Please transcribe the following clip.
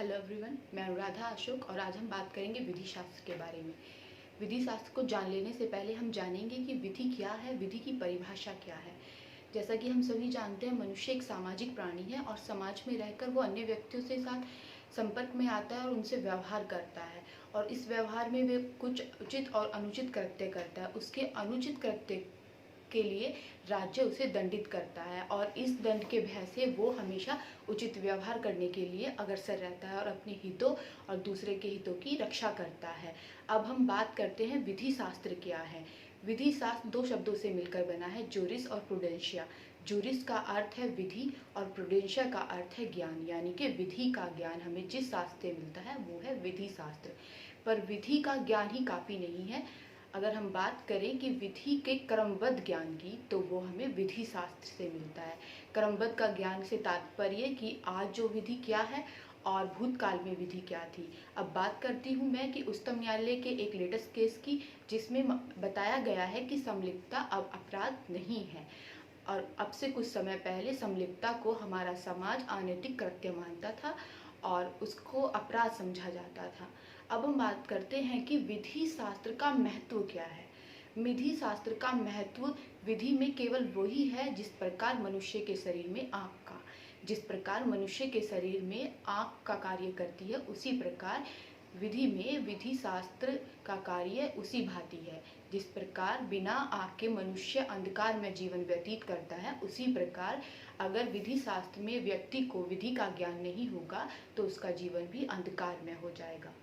Hello everyone, मैं अनुराधा अशोक और आज हम बात करेंगे विधि शास्त्र के बारे में। विधि शास्त्र को जान लेने से पहले हम जानेंगे कि विधि क्या है, विधि की परिभाषा क्या है। जैसा कि हम सभी जानते हैं, मनुष्य एक सामाजिक प्राणी है और समाज में रहकर वो अन्य व्यक्तियों से साथ संपर्क में आता है और उनसे व्यवहार करता है। और इस व्यवहार में वे कुछ उचित और अनुचित कृत्य करता है। उसके अनुचित कृत्य के लिए राज्य उसे दंडित करता है और इस दंड के भय से वो हमेशा उचित व्यवहार करने के लिए अग्रसर रहता है और अपने हितों और दूसरे के हितों की रक्षा करता है। अब हम बात करते हैं विधि शास्त्र क्या है। विधि शास्त्र दो शब्दों से मिलकर बना है, जूरिस और प्रूडेंशिया। जूरिस का अर्थ है विधि और प्रूडेंशिया का अर्थ है ज्ञान, यानी कि विधि का ज्ञान हमें जिस शास्त्र से मिलता है वो है विधि शास्त्र। पर विधि का ज्ञान ही काफ़ी नहीं है। अगर हम बात करें कि विधि के क्रमबद्ध ज्ञान की, तो वो हमें विधि शास्त्र से मिलता है। क्रमबद्ध का ज्ञान से तात्पर्य कि आज जो विधि क्या है और भूतकाल में विधि क्या थी। अब बात करती हूँ मैं कि उच्चतम न्यायालय के एक लेटेस्ट केस की, जिसमें बताया गया है कि समलिप्तता अब अपराध नहीं है और अब से कुछ समय पहले समलिप्तता को हमारा समाज अनैतिक कृत्य मानता था और उसको अपराध समझा जाता था। अब हम बात करते हैं कि विधि शास्त्र का महत्व क्या है। विधि शास्त्र का महत्व विधि में केवल वही है जिस प्रकार मनुष्य के शरीर में आँख का, जिस प्रकार मनुष्य के शरीर में आँख का कार्य करती है, उसी प्रकार विधि में विधि शास्त्र का कार्य उसी भांति है। जिस प्रकार बिना आँख के मनुष्य अंधकार में जीवन व्यतीत करता है, उसी प्रकार अगर विधि शास्त्र में व्यक्ति को विधि का ज्ञान नहीं होगा तो उसका जीवन भी अंधकार में हो जाएगा।